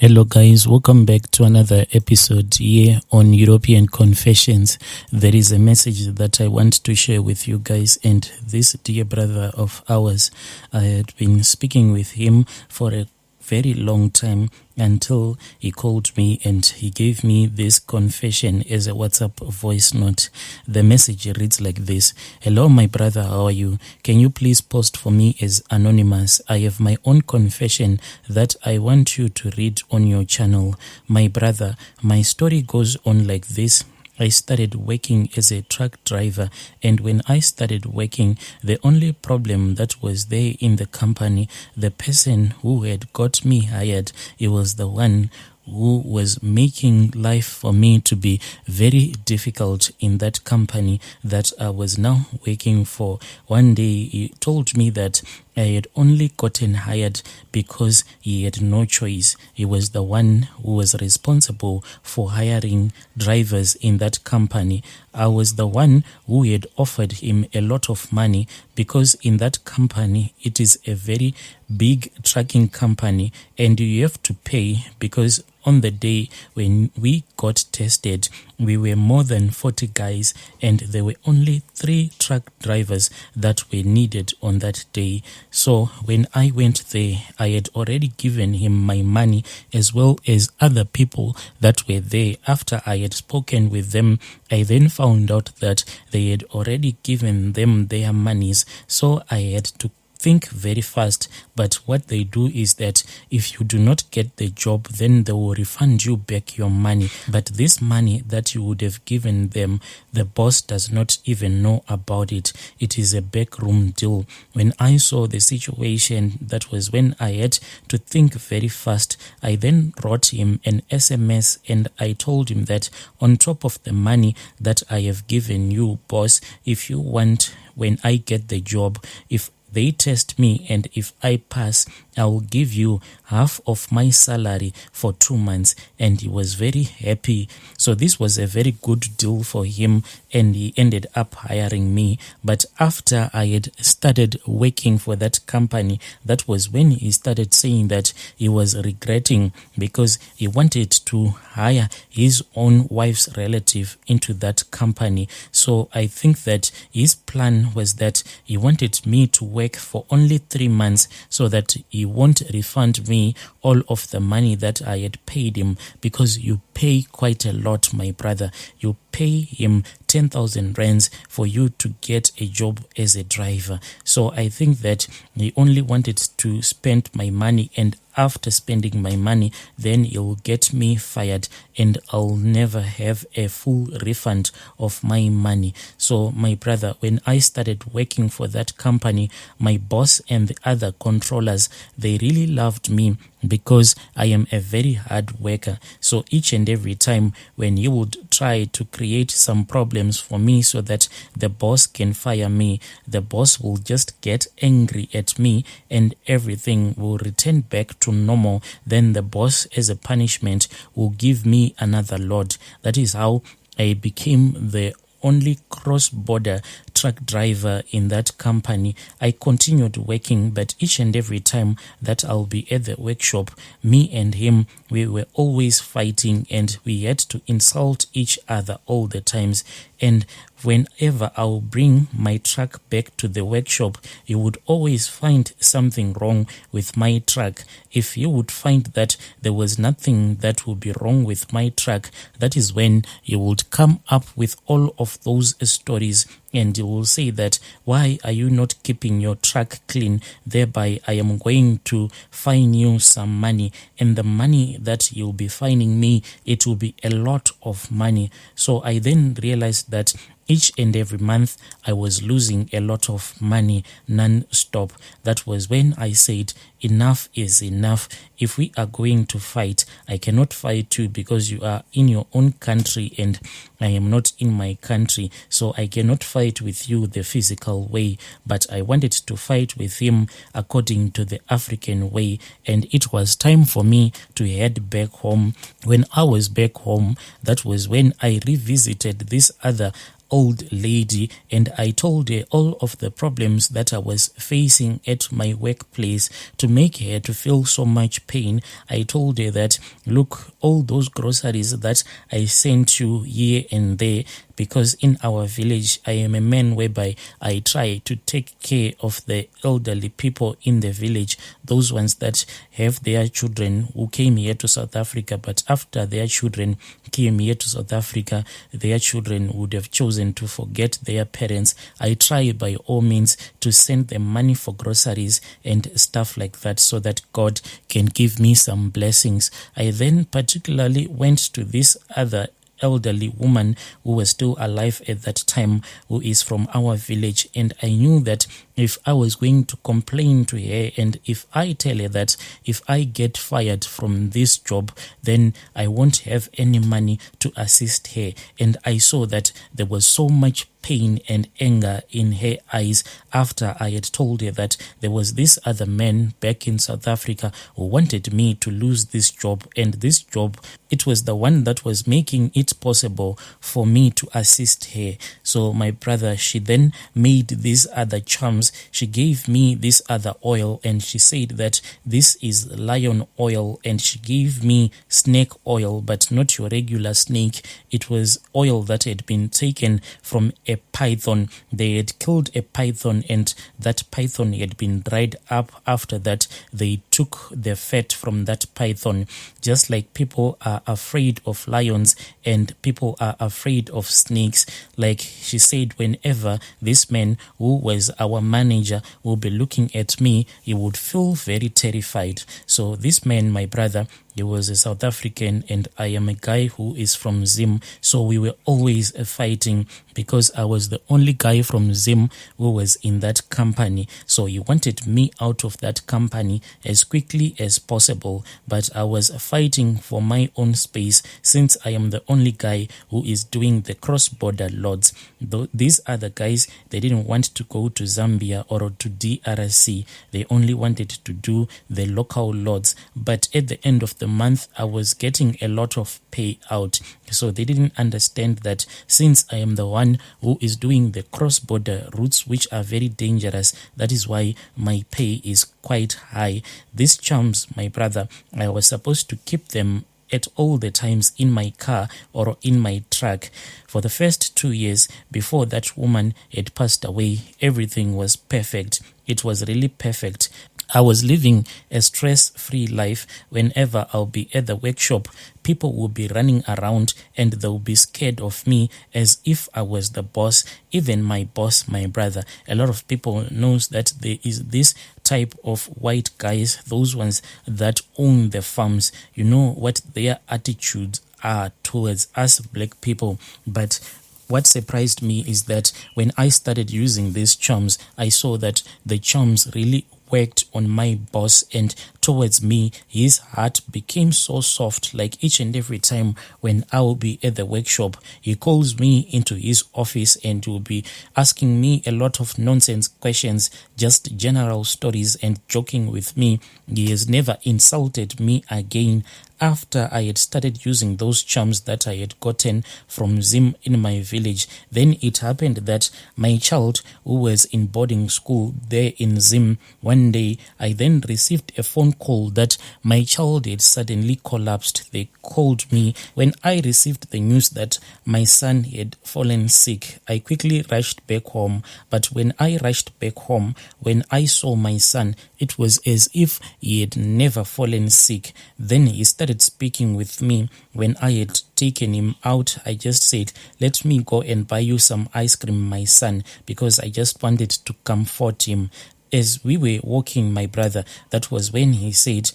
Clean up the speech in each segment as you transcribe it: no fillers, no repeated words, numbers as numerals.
Hello guys, welcome back to another episode here on European Confessions. There is a message that I want to share with you guys, and this dear brother of ours, I had been speaking with him for a very long time until he called me and he gave me this confession as a WhatsApp voice note. The message reads like this: "Hello my brother, how are you? Can you please post for me as anonymous? I have my own confession that I want you to read on your channel. My brother, my story goes on like this. I started working as a truck driver, and when I started working, the only problem that was there in the company, the person who had got me hired, he was the one who was making life for me to be very difficult in that company that I was now working for. One day he told me that I had only gotten hired because he had no choice. He was the one who was responsible for hiring drivers in that company. I was the one who had offered him a lot of money because in that company it is a very big trucking company and you have to pay, because on the day when we got tested, we were more than 40 guys and there were only 3 truck drivers that were needed on that day. So when I went there, I had already given him my money as well as other people that were there. After I had spoken with them, I then found out that they had already given them their monies. So I had to think very fast, but what they do is that if you do not get the job, then they will refund you back your money. But this money that you would have given them, the boss does not even know about it. It is a backroom deal. When I saw the situation, that was when I had to think very fast. I then wrote him an SMS and I told him that on top of the money that I have given you, boss, if you want, when I get the job, if they test me and if I pass, I will give you half of my salary for 2 months. And he was very happy. So this was a very good deal for him and he ended up hiring me. But after I had started working for that company, that was when he started saying that he was regretting because he wanted to hire his own wife's relative into that company. So I think that his plan was that he wanted me to work for only 3 months so that he won't refund me all of the money that I had paid him, because you pay quite a lot, my brother. You pay him 10,000 rands for you to get a job as a driver. So I think that he only wanted to spend my money, and after spending my money, then he'll get me fired and I'll never have a full refund of my money. So my brother, when I started working for that company, my boss and the other controllers, they really loved me because I am a very hard worker. So each and every time when you would try to create some problems for me so that the boss can fire me, the boss will just get angry at me and everything will return back to normal. Then the boss, as a punishment, will give me another load. That is how I became the only cross-border truck driver in that company. I continued working, but each and every time that I'll be at the workshop, me and him, we were always fighting and we had to insult each other all the times. And whenever I'll bring my truck back to the workshop, you would always find something wrong with my truck. If you would find that there was nothing that would be wrong with my truck, that is when you would come up with all of those stories and you will say that, why are you not keeping your truck clean? Thereby, I am going to fine you some money. And the money that you'll be fining me, it will be a lot of money. So I then realized that each and every month I was losing a lot of money non-stop. That was when I said, enough is enough. If we are going to fight, I cannot fight you because you are in your own country and I am not in my country. So I cannot fight with you the physical way, but I wanted to fight with him according to the African way. And it was time for me to head back home. When I was back home, that was when I revisited this other old lady, and I told her all of the problems that I was facing at my workplace. To make her to feel so much pain, I told her that, look, all those groceries that I sent you here and there, because in our village I am a man whereby I try to take care of the elderly people in the village, those ones that have their children who came here to South Africa, but after their children came here to South Africa, their children would have chosen to forget their parents. I try by all means to send them money for groceries and stuff like that, so that God can give me some blessings. I then particularly went to this other elderly woman who was still alive at that time, who is from our village, and I knew that if I was going to complain to her, and if I tell her that if I get fired from this job, then I won't have any money to assist her. And I saw that there was so much pain and anger in her eyes after I had told her that there was this other man back in South Africa who wanted me to lose this job, and this job, it was the one that was making it possible for me to assist her. So my brother, she then made these other charms. She gave me this other oil, and she said that this is lion oil, and she gave me snake oil, but not your regular snake. It was oil that had been taken from a python. They had killed a python, and that python had been dried up. After that, they took the fat from that python. Just like people are afraid of lions and people are afraid of snakes, like she said, whenever this man who was our manager will be looking at me, he would feel very terrified. So this man, my brother, he was a South African, and I am a guy who is from Zim. So we were always fighting because I was the only guy from Zim who was in that company. So he wanted me out of that company as quickly as possible. But I was fighting for my own space, since I am the only guy who is doing the cross-border loads. These other guys, they didn't want to go to Zambia or to DRC. They only wanted to do the local loads. But at the end of the month, I was getting a lot of payout. So they didn't understand that since I am the one who is doing the cross-border routes, which are very dangerous, that is why my pay is quite high. These charms, my brother, I was supposed to keep them at all the times in my car or in my truck. For the first 2 years before that woman had passed away, everything was perfect. It was really perfect. I was living a stress-free life. Whenever I'll be at the workshop, people will be running around and they'll be scared of me as if I was the boss. Even my boss, my brother, a lot of people knows that there is this type of white guys, those ones that own the farms. You know what their attitudes are towards us black people. But what surprised me is that when I started using these charms, I saw that the charms really worked on my boss, and towards me, his heart became so soft. Like each and every time when I will be at the workshop, he calls me into his office and will be asking me a lot of nonsense questions, just general stories, and joking with me. He has never insulted me again. After I had started using those charms that I had gotten from Zim in my village, then it happened that my child, who was in boarding school there in Zim, one day I then received a phone call that my child had suddenly collapsed. They called me. When I received the news that my son had fallen sick, I quickly rushed back home. But when I rushed back home, when I saw my son, it was as if he had never fallen sick. Then he started speaking with me. When I had taken him out, I just said, let me go and buy you some ice cream, my son, because I just wanted to comfort him. As we were walking, my brother, that was when he said,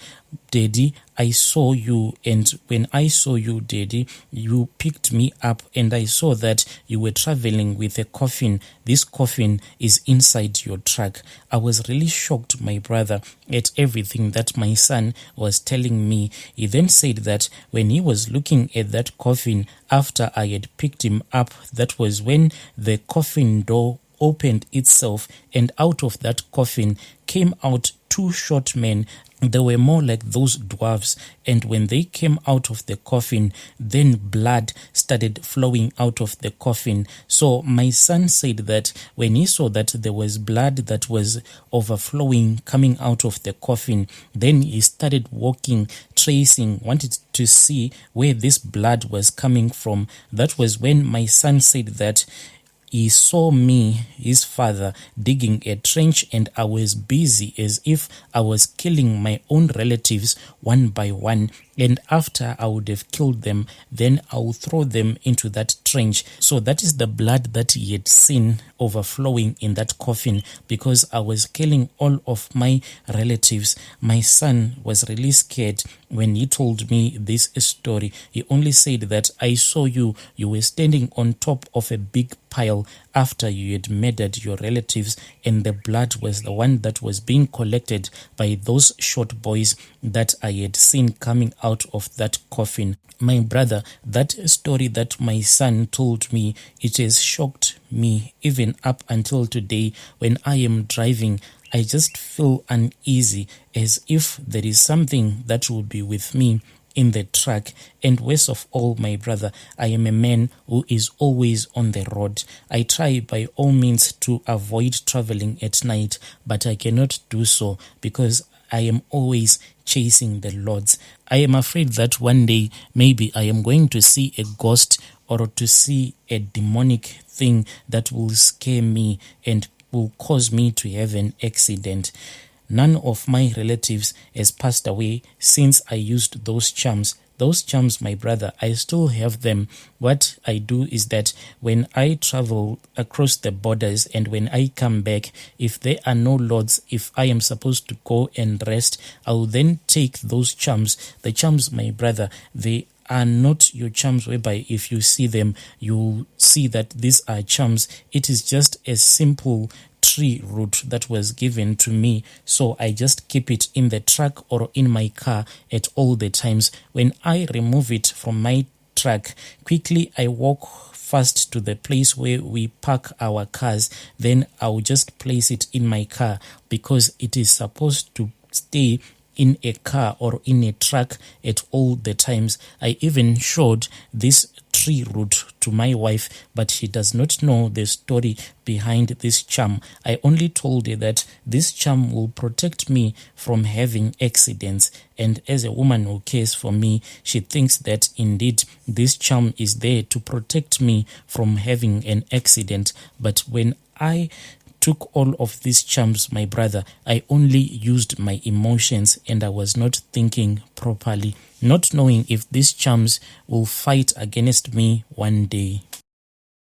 Daddy, I saw you, and when I saw you, Daddy, you picked me up, and I saw that you were traveling with a coffin. This coffin is inside your truck. I was really shocked, my brother, at everything that my son was telling me. He then said that when he was looking at that coffin after I had picked him up, that was when the coffin door opened itself, and out of that coffin came out two short men. They were more like those dwarves, and when they came out of the coffin, then blood started flowing out of the coffin. So my son said that when he saw that there was blood that was overflowing coming out of the coffin, then he started walking, tracing, wanted to see where this blood was coming from. That was when my son said that he saw me, his father, digging a trench, and I was busy as if I was killing my own relatives one by one. And after I would have killed them, then I would throw them into that trench. So that is the blood that he had seen overflowing in that coffin, because I was killing all of my relatives. My son was really scared when he told me this story. He only said that, I saw you were standing on top of a big pile after you had murdered your relatives, and the blood was the one that was being collected by those short boys that I had seen coming out of that coffin. My brother, that story that my son told me, it has shocked me even up until today. When I am driving, I just feel uneasy, as if there is something that will be with me in the truck. And worst of all, my brother, I am a man who is always on the road. I try by all means to avoid traveling at night, but I cannot do so because I am always chasing the Lords. I am afraid that one day maybe I am going to see a ghost or to see a demonic thing that will scare me and will cause me to have an accident. None of my relatives has passed away since I used those charms. Those charms, my brother, I still have them. What I do is that when I travel across the borders and when I come back, if there are no Lords, if I am supposed to go and rest, I will then take those charms. The charms, my brother, they are not your charms whereby if you see them, you see that these are charms. It is just a simple tree root that was given to me, so I just keep it in the truck or in my car at all the times. When I remove it from my truck, quickly I walk fast to the place where we park our cars, then I'll just place it in my car because it is supposed to stay in a car or in a truck at all the times. I even showed this tree root to my wife, but she does not know the story behind this charm. I only told her that this charm will protect me from having accidents, and as a woman who cares for me, she thinks that indeed this charm is there to protect me from having an accident. But when I took all of these charms, my brother, I only used my emotions and I was not thinking properly, not knowing if these charms will fight against me one day.